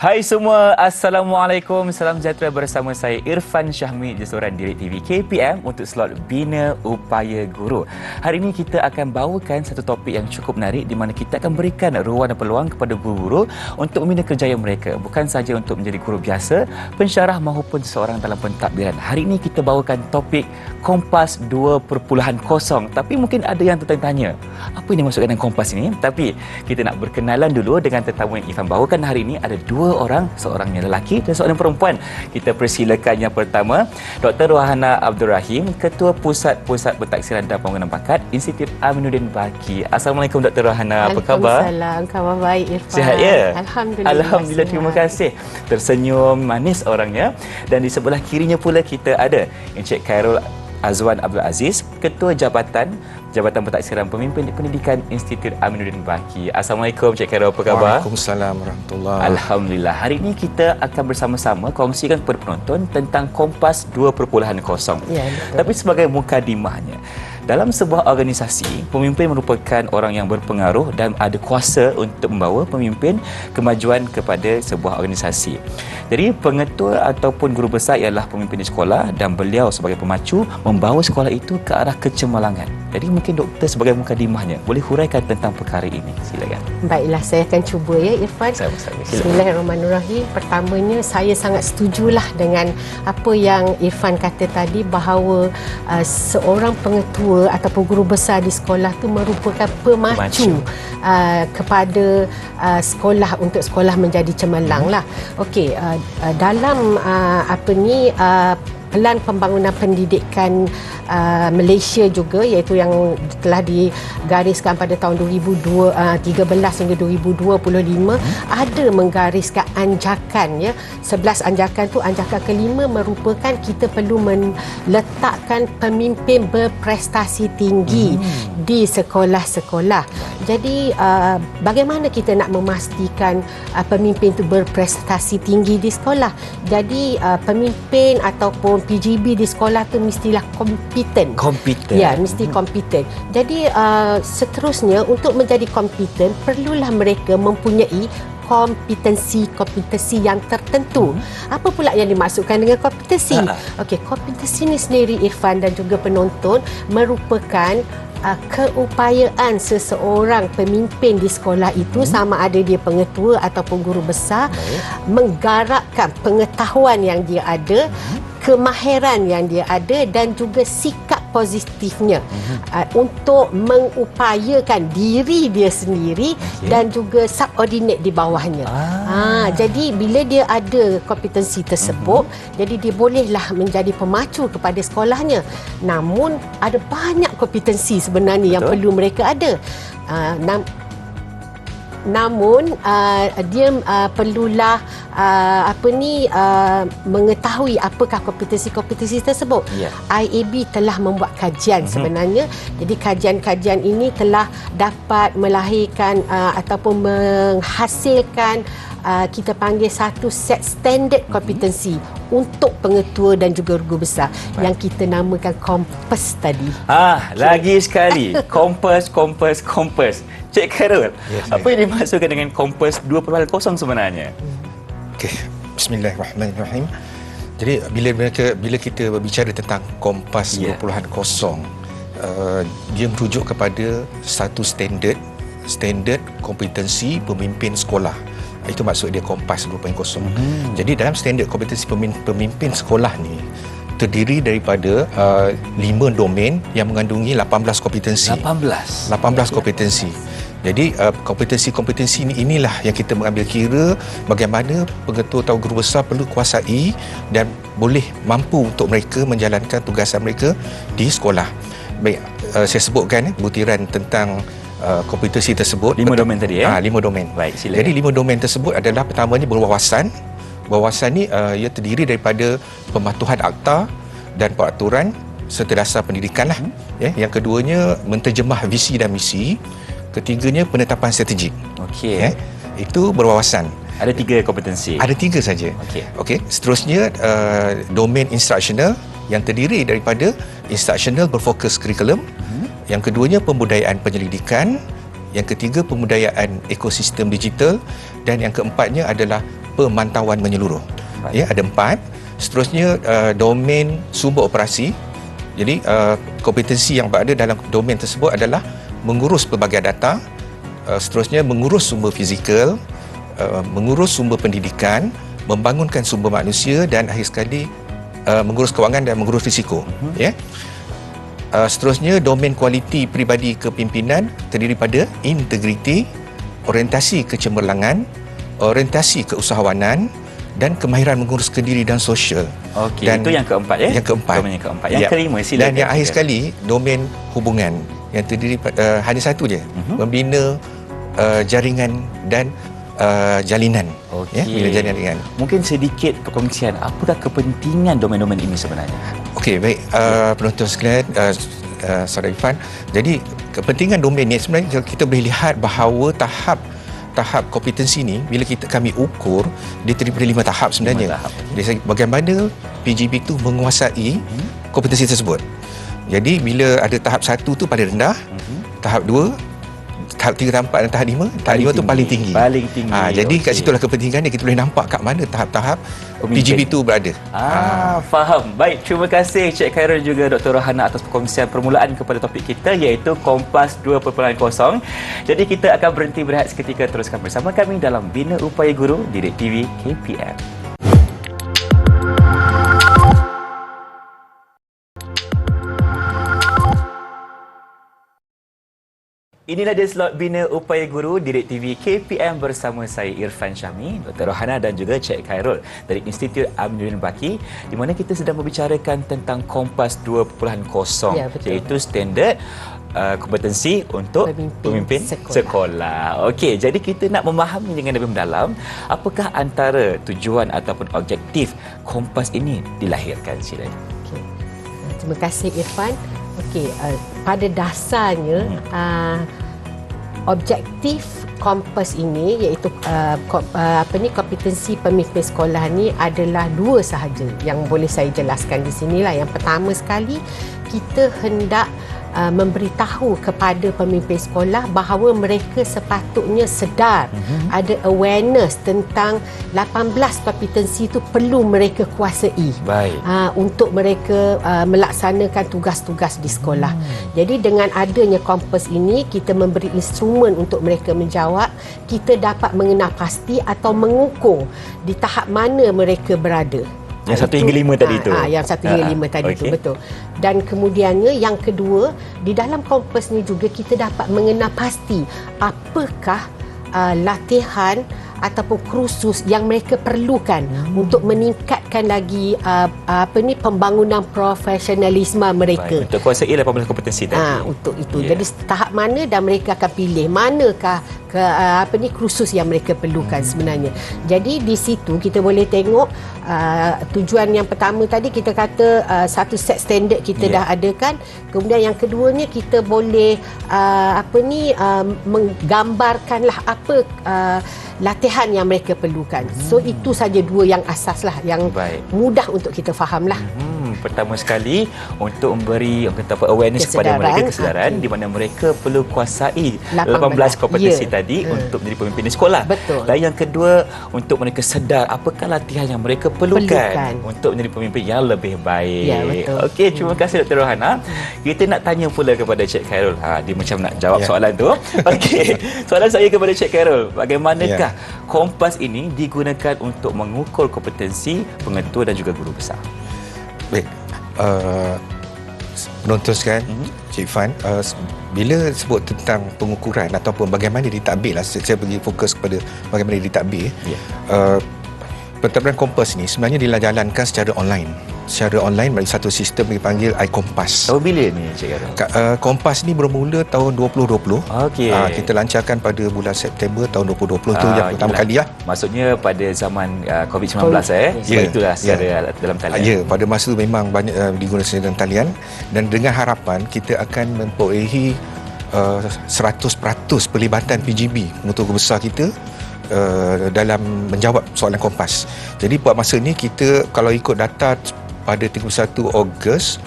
Hai semua, Assalamualaikum. Salam sejahtera bersama saya Irfan Syahmi, Jasuran DirecTV KPM untuk slot Bina Upaya Guru. Hari ini kita akan bawakan satu topik yang cukup menarik di mana kita akan berikan ruang dan peluang kepada guru-guru untuk membina kerjaya mereka. Bukan sahaja untuk menjadi guru biasa, pensyarah maupun seorang dalam pentadbiran. Hari ini kita bawakan topik Kompas 2.0. Tapi mungkin ada yang tertanya, apa yang dimaksudkan dengan Kompas ini? Tapi kita nak berkenalan dulu dengan tetamu yang Irfan bawakan hari ini. Ada dua orang, seorangnya lelaki dan seorang perempuan. Kita persilakan yang pertama, Dr. Rohana Abdul Rahim, Ketua Pusat Pentaksiran dan Pembangunan Bakat Institut Aminuddin Baki. Assalamualaikum Dr. Rohana, apa khabar? Waalaikumsalam, khabar baik Irfan. Sihat ya? Alhamdulillah. Alhamdulillah, terima kasih. Tersenyum manis orangnya. Dan di sebelah kirinya pula kita ada Encik Khairul Azwan Abdul Aziz, Ketua Jabatan Pentaksiran Pemimpin Pendidikan Institut Aminuddin Baki. Assalamualaikum Cik Khairul, apa khabar? Waalaikumsalam warahmatullahi. Alhamdulillah. Hari ini kita akan bersama-sama kongsikan kepada penonton tentang Kompas 2.0. Ya, Tapi sebagai mukadimahnya, dalam sebuah organisasi, pemimpin merupakan orang yang berpengaruh dan ada kuasa untuk membawa pemimpin kemajuan kepada sebuah organisasi. Jadi pengetua ataupun guru besar ialah pemimpin di sekolah dan beliau sebagai pemacu membawa sekolah itu ke arah kecemerlangan. Jadi mungkin doktor sebagai mukadimahnya boleh huraikan tentang perkara ini. Silakan. Baiklah, saya akan cuba ya Irfan. Bismillahirrahmanirrahim. Pertamanya, saya sangat setujulah dengan apa yang Irfan kata tadi, bahawa seorang pengetua ataupun guru besar di sekolah tu merupakan pemacu kepada sekolah untuk sekolah menjadi cemerlang lah. Okey, dalam Pelan Pembangunan Pendidikan Malaysia juga, iaitu yang telah digariskan pada tahun 2013 hingga 2025, ada menggariskan anjakan ya. 11 anjakan tu, anjakan kelima merupakan kita perlu meletakkan pemimpin berprestasi tinggi di sekolah-sekolah. Jadi bagaimana kita nak memastikan pemimpin itu berprestasi tinggi di sekolah? Jadi pemimpin ataupun PGB di sekolah tu mestilah kompeten. Ya, mesti kompeten. Jadi seterusnya, untuk menjadi kompeten perlulah mereka mempunyai kompetensi yang tertentu. Apa pula yang dimaksudkan dengan kompetensi? Okey, kompetensi ini sendiri Irfan dan juga penonton merupakan keupayaan seseorang pemimpin di sekolah itu, sama ada dia pengetua ataupun guru besar, menggarapkan pengetahuan yang dia ada, kemahiran yang dia ada dan juga sikap positifnya untuk mengupayakan diri dia sendiri dan juga subordinate di bawahnya. Jadi bila dia ada kompetensi tersebut, jadi dia bolehlah menjadi pemacu kepada sekolahnya. Namun ada banyak kompetensi sebenarnya yang perlu mereka ada. Namun dia perlulah mengetahui apakah kompetensi-kompetensi tersebut. IAB telah membuat kajian sebenarnya. Jadi kajian-kajian ini telah dapat melahirkan ataupun menghasilkan kita panggil satu set standard kompetensi untuk pengetua dan juga guru besar yang kita namakan Kompas tadi. Lagi sekali Kompas. Cik Khairul, apa yang dimaksudkan dengan Kompas 2.0 sebenarnya? Okey, bismillahirrahmanirrahim. Jadi bila kita berbicara tentang Kompas 2.0, dia merujuk kepada satu standard kompetensi pemimpin sekolah. Itu maksud dia Kompas 2.0. Jadi dalam standard kompetensi pemimpin sekolah ni terdiri daripada 5 domain yang mengandungi 18 kompetensi. 18 kompetensi. Jadi kompetensi-kompetensi inilah yang kita mengambil kira bagaimana pengetua atau guru besar perlu kuasai dan boleh mampu untuk mereka menjalankan tugasan mereka di sekolah. Baik, saya sebutkan butiran tentang kompetensi tersebut. 5 domain tadi 5 domain. Baik, silakan. Jadi 5 domain tersebut adalah, pertamanya berwawasan. Wawasan ni ia terdiri daripada pematuhan akta dan peraturan serta dasar pendidikan lah. Yang keduanya menterjemah visi dan misi. Ketiganya penetapan strategik. Itu berwawasan. Ada 3 kompetensi. Ada 3 saja. Okey. Seterusnya domain instructional yang terdiri daripada instructional berfokus kurikulum. Yang keduanya pembudayaan penyelidikan. Yang ketiga pembudayaan ekosistem digital. Dan yang keempatnya adalah pemantauan menyeluruh. Ya, ada 4. Seterusnya domain sumber operasi. Jadi kompetensi yang berada dalam domain tersebut adalah mengurus pelbagai data, seterusnya mengurus sumber fizikal, mengurus sumber pendidikan, membangunkan sumber manusia dan akhir sekali mengurus kewangan dan mengurus risiko. Ya. Seterusnya domain kualiti peribadi kepimpinan terdiri pada integriti, orientasi kecemerlangan, orientasi keusahawanan dan kemahiran mengurus kediri dan sosial. Okey, dan itu yang keempat ya. Yang keempat. Domain yang keempat. Yang kelima silakan. Dan yang akhir sekali domain hubungan yang terdiri hanya satu je, membina jaringan dan jalinan. Okey. Ya, bina jaringan. Mungkin sedikit perkongsian apakah kepentingan domain-domain ini sebenarnya? Okey, baik penonton sekalian, Saudara Irfan. Jadi kepentingan domain ni sebenarnya kita boleh lihat bahawa tahap kompetensi ni bila kami ukur dia terdiri pada 5 tahap sebenarnya. 5 tahap. Dari bagaimana PGB itu menguasai kompetensi tersebut. Jadi bila ada tahap 1 tu paling rendah, tahap 2, tahap 3, tahap 4 dan tahap 5. Tahap 5 tu paling tinggi. Paling tinggi. Jadi kat situlah kepentingannya, kita boleh nampak kat mana tahap-tahap PGB itu berada. Faham. Baik, terima kasih Cik Khairul juga Dr. Rohana atas perkongsian permulaan kepada topik kita iaitu Kompas 2.0. Jadi kita akan berhenti berehat seketika, teruskan bersama kami dalam Bina Upaya Guru Didik TV KPM. Inilah dia slot Bina Upaya Guru Didik TV KPM bersama saya Irfan Syahmi, Dr. Rohana dan juga Cik Khairul dari Institut Aminuddin Baki, di mana kita sedang membicarakan tentang Kompas 2.0 iaitu standard kompetensi untuk pemimpin sekolah. Okey, jadi kita nak memahami dengan lebih mendalam apakah antara tujuan ataupun objektif Kompas ini dilahirkan. Silakan. Okay. Terima kasih Irfan. Okey, pada dasarnya objektif Kompas ini iaitu kompetensi pemimpin sekolah ni adalah 2 sahaja yang boleh saya jelaskan di sinilah. Yang pertama sekali, kita hendak memberitahu kepada pemimpin sekolah bahawa mereka sepatutnya sedar, ada awareness tentang 18 kompetensi itu perlu mereka kuasai. Baik. Untuk mereka melaksanakan tugas-tugas di sekolah. Jadi dengan adanya Kompas ini, kita memberi instrumen untuk mereka menjawab, kita dapat mengenal pasti atau mengukur di tahap mana mereka berada. Yang 1 hingga 5 tadi tu. Yang 1 hingga 5 tadi tu, betul. Dan kemudiannya yang kedua, di dalam Kompas ni juga kita dapat mengenal pasti apakah latihan ataupun kursus yang mereka perlukan untuk meningkatkan lagi pembangunan profesionalisme mereka. Baik, untuk kuasai 18 kompetensi tadi. Untuk itu. Jadi tahap mana dan mereka akan pilih manakah kursus yang mereka perlukan sebenarnya. Jadi di situ kita boleh tengok tujuan yang pertama tadi kita kata satu set standard kita dah adakan. Kemudian yang keduanya kita boleh menggambarkanlah apa latihan yang mereka perlukan. So itu saja 2 yang asaslah yang mudah untuk kita fahamlah. Pertama sekali untuk memberi awareness kepada mereka, kesedaran di mana mereka perlu kuasai 18 kompetensi tadi untuk menjadi pemimpin di sekolah. Betul. Dan yang kedua, untuk mereka sedar apakah latihan yang mereka perlukan untuk menjadi pemimpin yang lebih baik. Ya, betul. Okey, terima kasih Dr. Rohana. Kita nak tanya pula kepada Cik Khairul. Dia macam nak jawab soalan tu. Okey, soalan saya kepada Cik Khairul, bagaimanakah Kompas ini digunakan untuk mengukur kompetensi pengetua dan juga guru besar? Baik, penonton sekalian, Cik Fan, bila sebut tentang pengukuran ataupun bagaimana ditadbir lah, saya pergi fokus kepada bagaimana ditadbir. Pentadbiran Kompas ni sebenarnya dijalankan secara online melalui satu sistem yang dipanggil iKompas. Tahun bila ni Cik Khairul? Kompas ni bermula tahun 2020. Okey. Kita lancarkan pada bulan September tahun 2020 tu yang pertama kali lah. Maksudnya pada zaman COVID-19 sebab itulah secara dalam talian. Pada masa tu memang banyak digunakan dalam talian dan dengan harapan kita akan memperolehi 100% pelibatan PGB pengetua besar kita dalam menjawab soalan Kompas. Jadi buat masa ni kita kalau ikut data pada 31 Ogos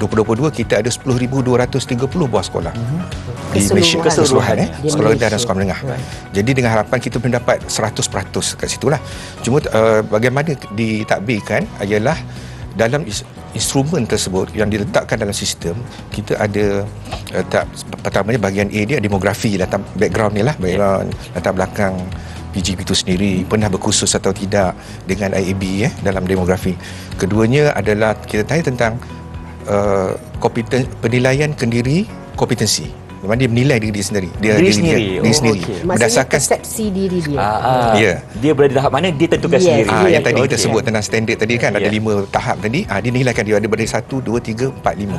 2022 kita ada 10,230 buah sekolah di Malaysia Keseluruhan. keseluruhan Di sekolah rendah dan Malaysia. sekolah menengah. Jadi dengan harapan kita mendapat 100% kat situlah. Cuma bagaimana ditakbirkan ialah dalam instrumen tersebut yang diletakkan dalam sistem, kita ada pertamanya bahagian A dia demografi, latar background ni lah, background latar belakang PGP itu sendiri, pernah berkursus atau tidak dengan IAB dalam demografi. Keduanya adalah kita tanya tentang penilaian kompetensi. Memang dia menilai diri dia sendiri. Diri sendiri. Diri sendiri. Okey. Maksudnya Berdasarkan persepsi diri dia. Ya. Dia berada di tahap mana, dia tentukan Yes. sendiri. Yang tadi kita Okey. sebut tentang standard tadi kan, ada 5 tahap tadi. Dia nilaikan dia ada dari 1, 2, 3, 4, 5.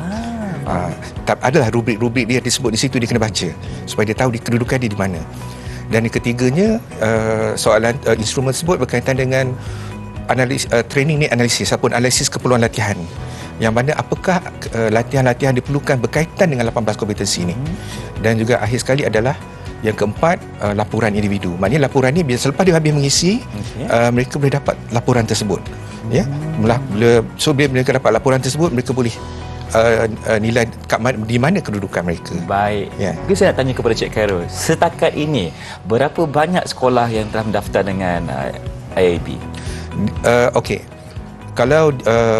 Adalah rubrik-rubrik dia disebut di situ, dia kena baca supaya dia tahu kedudukan dia di mana. Dan yang ketiganya, soalan instrumen tersebut berkaitan dengan training need analisis ataupun analisis keperluan latihan, yang mana apakah latihan-latihan diperlukan berkaitan dengan 18 kompetensi ini. Dan juga akhir sekali adalah yang keempat, laporan individu. Maknanya laporan ni selepas dia habis mengisi, mereka boleh dapat laporan tersebut. Ya, so bila mereka dapat laporan tersebut, mereka boleh nilai di mana kedudukan mereka. Baik. Ya. Mungkin saya nak tanya kepada Cik Khairul, setakat ini berapa banyak sekolah yang telah mendaftar dengan IAB? Okey. Kalau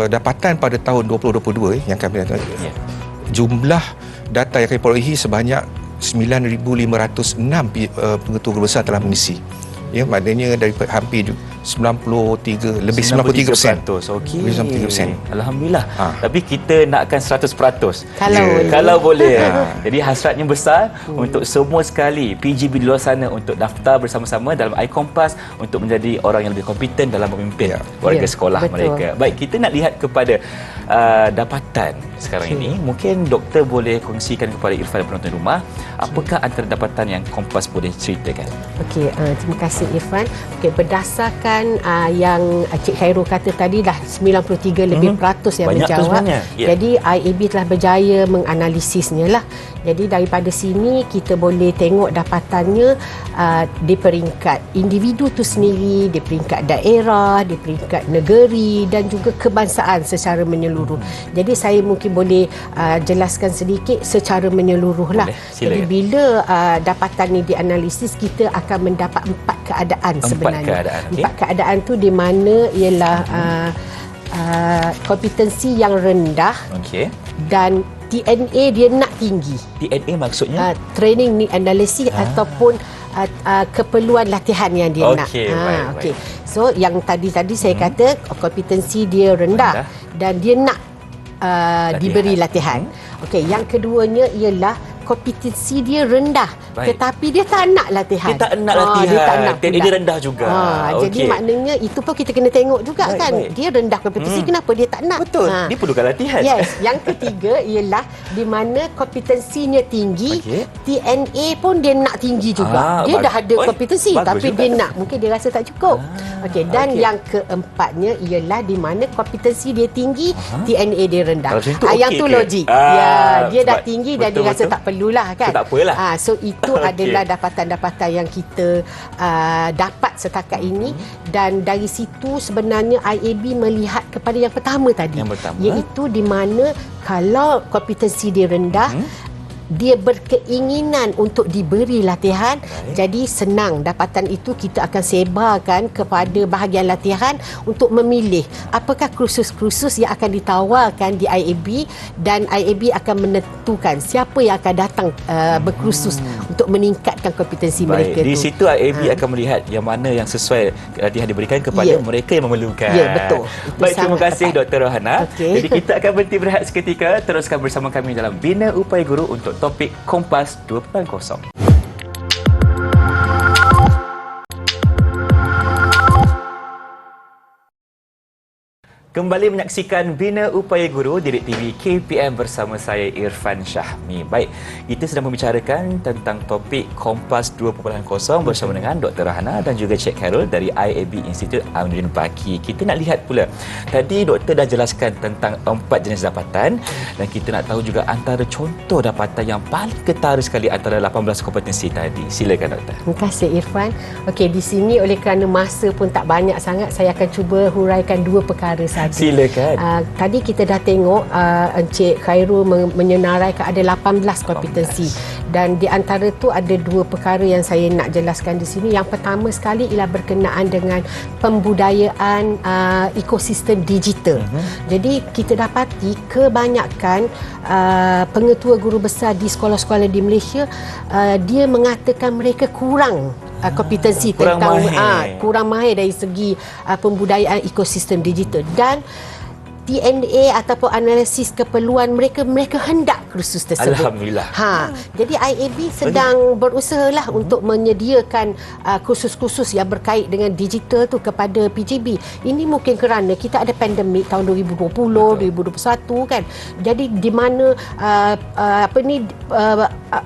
dapatan pada tahun 2022 yang kami jumlah data yang kami perolehi sebanyak 9,506 pengetua guru besar telah mengisi. Ya, maknanya dari hampir 93%. Okey. Lebih 93%. Alhamdulillah. Tapi kita nakkan 100%. Kalau boleh. Kalau boleh. Jadi hasratnya besar untuk semua sekali PGB di luar sana untuk daftar bersama-sama dalam iKompas untuk menjadi orang yang lebih kompeten dalam memimpin warga sekolah betul. mereka. Baik, kita nak lihat kepada dapatan sekarang ini. Mungkin doktor boleh kongsikan kepada Irfan dan penonton rumah, apakah antara dapatan yang Kompas boleh ceritakan? Okey, terima kasih Irfan. Okey, berdasarkan yang Cik Khairul kata tadi dah 93 lebih peratus yang Banyak tu menjawab. sebenarnya. Ya. Jadi IAB telah berjaya menganalisisnya lah. Jadi daripada sini kita boleh tengok dapatannya di peringkat individu tu sendiri, di peringkat daerah, di peringkat negeri dan juga kebangsaan secara menyeluruh. Jadi saya mungkin boleh jelaskan sedikit secara menyeluruh lah. Boleh, silakan. Jadi bila dapatan ni dianalisis, kita akan mendapat 4 keadaan sebenarnya. Okey. 4 keadaan tu di mana ialah kompetensi yang rendah Okey. dan TNA dia nak tinggi. DNA maksudnya? Training need analysis ataupun keperluan latihan yang dia nak. Okey, baik. Okey. So yang tadi saya kata kompetensi dia rendah dan dia nak diberi latihan. Okey, yang keduanya ialah kompetensi dia rendah. Baik. Tetapi dia tak nak latihan. Dia tak nak latihan. Dia tak nak TNA pula. dia rendah juga. Jadi Okey. maknanya itu pun kita kena tengok juga Baik, kan. baik. Dia rendah kompetensi, kenapa dia tak nak? Betul. Dia perlukan latihan. Yes. Yang ketiga ialah di mana kompetensinya tinggi, Okey. TNA pun dia nak tinggi juga. Dia dah ada kompetensi bagus tapi juga dia tu. nak. Mungkin dia rasa tak cukup. Okey, dan okey. yang keempatnya ialah di mana kompetensi dia tinggi, TNA dia rendah. Kalau macam tu, Yang okey tu ke? logik. Dia dah sebab tinggi dan dia rasa betul-betul. tak perlulah kan. So, tak apalah. So itu Okey. adalah dapatan-dapatan yang kita dapat setakat ini, dan dari situ sebenarnya IAB melihat kepada yang pertama tadi, Yang pertama. iaitu di mana kalau kompetensi dia rendah, dia berkeinginan untuk diberi latihan. Jadi senang, dapatan itu kita akan sebarkan kepada bahagian latihan untuk memilih apakah kursus-kursus yang akan ditawarkan di IAB, dan IAB akan menentukan siapa yang akan datang berkursus untuk meningkatkan kompetensi mereka Di tu. situ IAB akan melihat yang mana yang sesuai latihan diberikan kepada mereka yang memerlukan. Ya, betul. Itu Baik, terima sangat kasih tepat. Dr. Rohana. Okey. Jadi kita akan berhenti berehat seketika. Teruskan bersama kami dalam Bina Upaya Guru untuk topik Kompas 2.0. Kembali menyaksikan Bina Upaya Guru di TV KPM bersama saya Irfan Syahmi. Baik, kita sedang membicarakan tentang topik Kompas 2.0 bersama dengan Dr. Rahana dan juga Cik Khairul dari IAB Institute Aminuddin Baki. Kita nak lihat pula, tadi doktor dah jelaskan tentang 4 jenis dapatan dan kita nak tahu juga antara contoh dapatan yang paling ketara sekali antara 18 kompetensi tadi. Silakan doktor. Terima kasih Irfan. Okey, di sini oleh kerana masa pun tak banyak sangat, saya akan cuba huraikan 2 perkara saja. ada. Silakan. Tadi kita dah tengok Encik Khairul menyenaraikan ada 18 kompetensi. Dan di antara tu ada dua perkara yang saya nak jelaskan di sini. Yang pertama sekali ialah berkenaan dengan pembudayaan ekosistem digital. Jadi kita dapati kebanyakan pengetua guru besar di sekolah-sekolah di Malaysia dia mengatakan mereka kurang kompetensi kurang mahir dari segi pembudayaan ekosistem digital. Dan DNA ataupun analisis keperluan mereka hendak kursus tersebut. Alhamdulillah. Jadi IAB sedang berusahalah untuk menyediakan kursus-kursus yang berkait dengan digital tu kepada PGB. Ini mungkin kerana kita ada pandemik tahun 2020, 2021 kan. Jadi di mana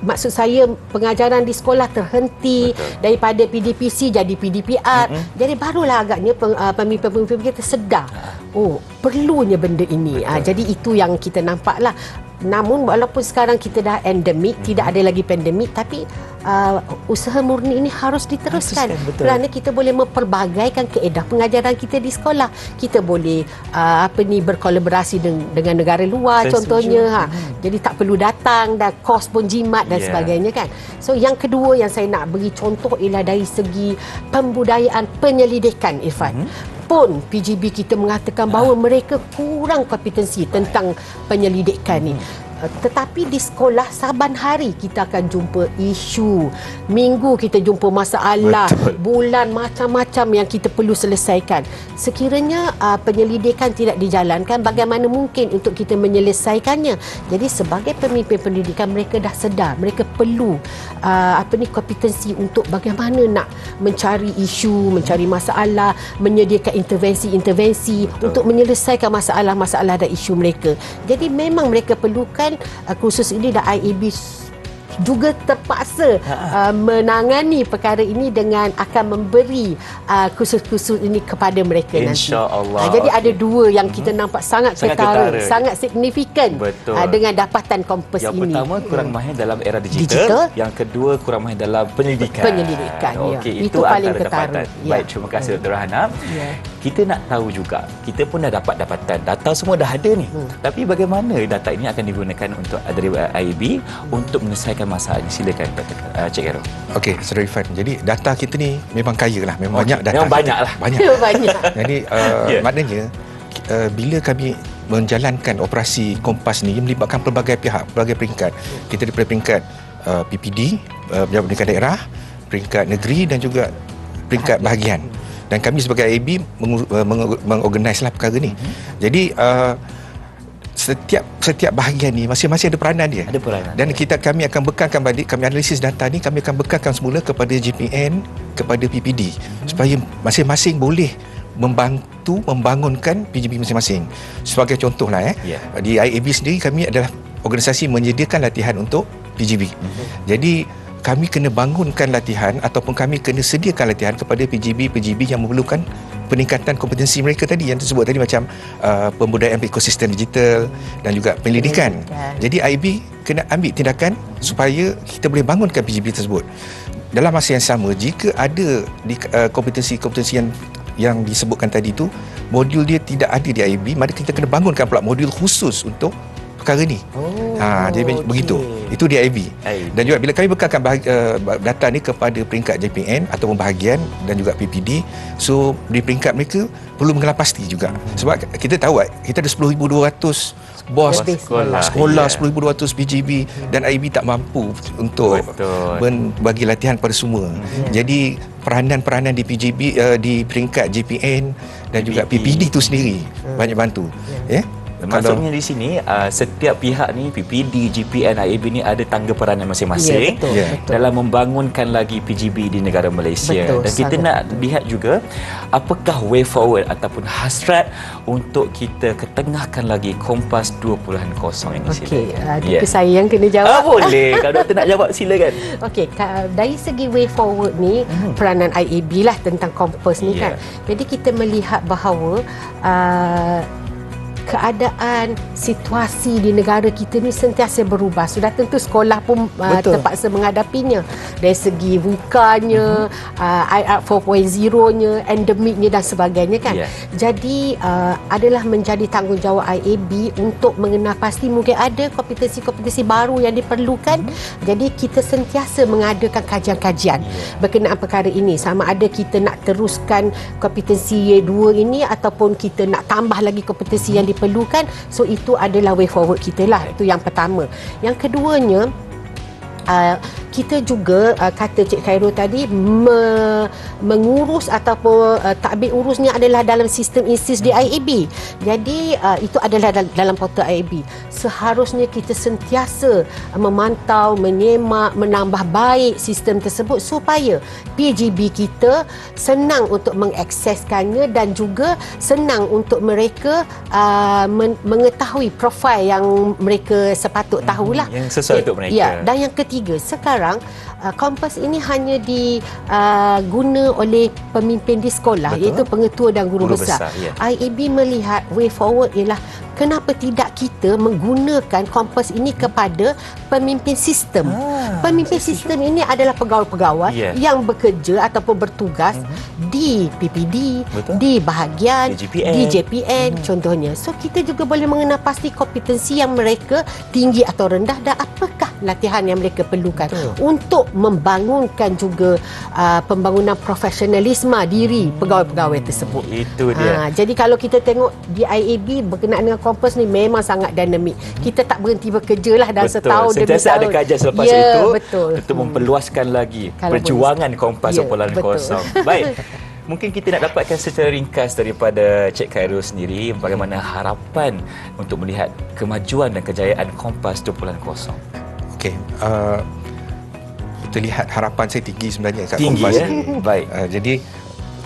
maksud saya pengajaran di sekolah terhenti. Daripada PDPC jadi PDPR. Jadi barulah agaknya pemimpin-pemimpin kita sedar. Perlunya benda ini. Jadi itu yang kita nampaklah. Namun walaupun sekarang kita dah endemik, tidak ada lagi pandemik, tapi usaha murni ini harus diteruskan. Kerana kita boleh memperbagaikan kaedah pengajaran kita di sekolah. Kita boleh berkolaborasi dengan negara luar contohnya. Jadi tak perlu datang dan kos pun jimat dan sebagainya kan. So yang kedua yang saya nak beri contoh ialah dari segi pembudayaan penyelidikan, Irfan. Pun PGB kita mengatakan bahawa mereka kurang kompetensi tentang penyelidikan ni. Tetapi di sekolah saban hari kita akan jumpa isu, minggu kita jumpa masalah, bulan macam-macam yang kita perlu selesaikan. Sekiranya penyelidikan tidak dijalankan, bagaimana mungkin untuk kita menyelesaikannya? Jadi sebagai pemimpin pendidikan mereka dah sedar mereka perlu kompetensi untuk bagaimana nak mencari isu, mencari masalah, menyediakan intervensi untuk menyelesaikan masalah-masalah dan isu mereka. Jadi memang mereka perlukan kursus ini dan IAB juga terpaksa menangani perkara ini dengan akan memberi kursus-kursus ini kepada mereka nanti. InsyaAllah. Jadi ada dua yang kita nampak sangat ketara, sangat signifikan dengan dapatan Kompas yang ini. Yang pertama kurang mahir dalam era digital. Yang kedua kurang mahir dalam pendidikan. Itu paling ketara. Baik, terima kasih Dr. Hana. Kita nak tahu juga, kita pun dah dapat dapatan, data semua dah ada ni. Tapi bagaimana data ini akan digunakan untuk dari IAB untuk menyelesaikan masalah ini? Silakan Cik Khairul. Okey, Saudara Irfan. Jadi data kita ni memang kaya lah, memang banyak data. Memang banyak lah. Banyak. Jadi maknanya bila kami menjalankan operasi Kompas ni melibatkan pelbagai pihak, pelbagai peringkat. Kita daripada peringkat PPD, peringkat daerah, peringkat negeri dan juga peringkat bahagian. Dan kami sebagai IAB mengorganislah perkara ni. Jadi setiap bahagian ni masing-masing ada peranan dia. Ada peranan. Dan kami akan bekalkan balik, kami analisis data ni, kami akan bekalkan semula kepada JPN, kepada PPD supaya masing-masing boleh membantu membangunkan PGB masing-masing. Sebagai contohlah di IAB sendiri kami adalah organisasi menyediakan latihan untuk PGB. Jadi kami kena bangunkan latihan ataupun kami kena sediakan latihan kepada PGB yang memerlukan peningkatan kompetensi mereka tadi yang disebut tadi, macam pembudayaan ekosistem digital dan juga penyelidikan. Jadi IAB kena ambil tindakan supaya kita boleh bangunkan PGB tersebut. Dalam masa yang sama, jika ada kompetensi-kompetensi yang disebutkan tadi tu, modul dia tidak ada di IAB, maka kita kena bangunkan pula modul khusus untuk perkara ni. Jadi begitu. Itu di IAB. Dan juga bila kami bekalkan data ni kepada peringkat JPN ataupun bahagian dan juga PPD, so di peringkat mereka perlu mengelar pasti juga. Sebab kita tahu kita ada 10,200 bos sekolah, 10,200 PGB dan IAB tak mampu untuk bagi latihan pada semua. Jadi peranan-peranan di PGB di peringkat JPN dan juga PPD itu sendiri banyak bantu. Maksudnya di sini setiap pihak ni, PPD, JPN, IAB ni ada tangga peranan masing-masing dalam membangunkan lagi PGB di negara Malaysia. Dan kita nak lihat juga apakah way forward ataupun hasrat untuk kita ketengahkan lagi Kompas 2.0 ini. Tapi saya yang kena jawab. Boleh. Kalau doktor nak jawab silakan. Okey, dari segi way forward ni peranan IAB lah tentang Kompas ni kan. Jadi kita melihat bahawa keadaan situasi di negara kita ni sentiasa berubah. Sudah tentu sekolah pun terpaksa menghadapinya dari segi VUCA-nya, IR 4.0-nya, endemiknya dan sebagainya kan. Jadi adalah menjadi tanggungjawab IAB untuk mengenal pasti mungkin ada kompetensi-kompetensi baru yang diperlukan. Jadi kita sentiasa mengadakan kajian-kajian berkenaan perkara ini, sama ada kita nak teruskan kompetensi Y2 ini ataupun kita nak tambah lagi kompetensi yang diperlukan. So itu adalah way forward kita lah. Itu yang pertama. Yang keduanya, kita juga kata Cik Khairul tadi mengurus ataupun takbir urusnya adalah dalam sistem ISIS di IAB. Jadi itu adalah dalam portal IAB. Seharusnya kita sentiasa memantau, menyemak, menambah baik sistem tersebut supaya PGB kita senang untuk mengakseskannya dan juga senang untuk mereka mengetahui profil yang mereka sepatut tahulah. Yang sesuai untuk mereka. Ya, dan yang ketiga, sekarang Kompas ini hanya diguna oleh pemimpin di sekolah. Betul. Iaitu pengetua dan guru besar. IAB melihat way forward ialah kenapa tidak kita menggunakan Kompas ini kepada pemimpin sistem. Pemimpin sistem ini adalah pegawai-pegawai yang bekerja ataupun bertugas di PPD, di bahagian, di JPN contohnya. So kita juga boleh mengenal pasti kompetensi yang mereka tinggi atau rendah dan apakah latihan yang mereka perlukan untuk membangunkan juga pembangunan profesionalisme diri pegawai-pegawai tersebut. Itu dia. Jadi kalau kita tengok di IAB berkenaan dengan Kompas ni memang sangat dinamik. Kita tak berhenti bekerja lah dalam setahun demi tahun. Sentiasa ada kajian selepas itu untuk Hmm. memperluaskan lagi perjuangan Kompas Kumpulan Kosong. Baik. Mungkin kita nak dapatkan secara ringkas daripada Cik Khairul sendiri bagaimana harapan untuk melihat kemajuan dan kejayaan Kompas 2.0. Okey, kita lihat harapan saya tinggi sebenarnya kat tinggi, Kompas. Baik. Jadi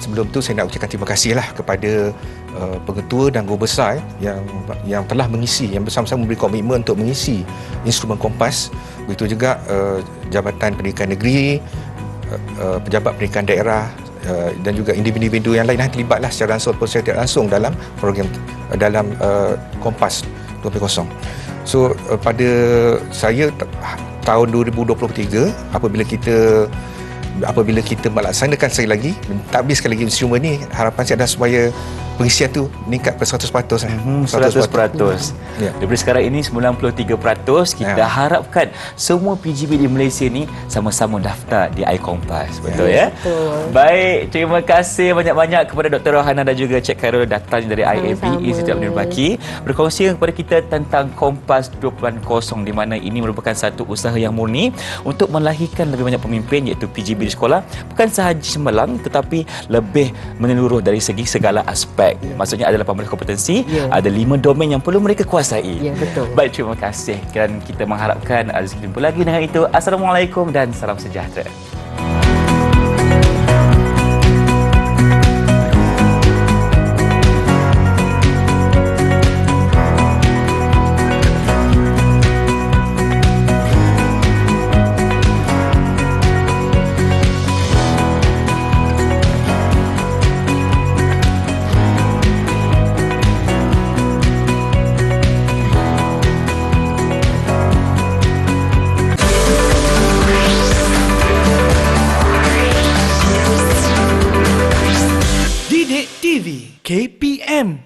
sebelum tu saya nak ucapkan terima kasihlah kepada pengetua dan guru besar yang telah mengisi, yang bersama-sama memberi komitmen untuk mengisi instrumen Kompas. Begitu juga Jabatan Pendidikan Negeri, pejabat pendidikan daerah dan juga individu-individu yang lain yang terlibatlah secara langsung atau secara tidak langsung dalam program dalam Kompas 2.0. So pada saya tahun 2023 apabila kita melaksanakan sekali lagi, mentadbir sekali lagi instrumen ni, harapan saya adalah supaya pengisian tu meningkat ke 100%. 100%. Daripada sekarang ini 93%. Kita harapkan semua PGB di Malaysia ni sama-sama daftar di iKompas. Betul ya? Betul. Baik, terima kasih banyak-banyak kepada Dr. Rohana dan juga Cik Khairul datang dari IAB Institut Abdul Baki berkongsi kepada kita tentang Kompas 2.0 di mana ini merupakan satu usaha yang murni untuk melahirkan lebih banyak pemimpin iaitu PGB di sekolah, bukan sahaja cemerlang tetapi lebih menyeluruh dari segi segala aspek. Maksudnya ada 18 kompetensi, ada 5 domain yang perlu mereka kuasai. Betul. Baik, terima kasih. Dan kita mengharapkan ada jumpa lagi dengan itu. Assalamualaikum dan salam sejahtera. KPM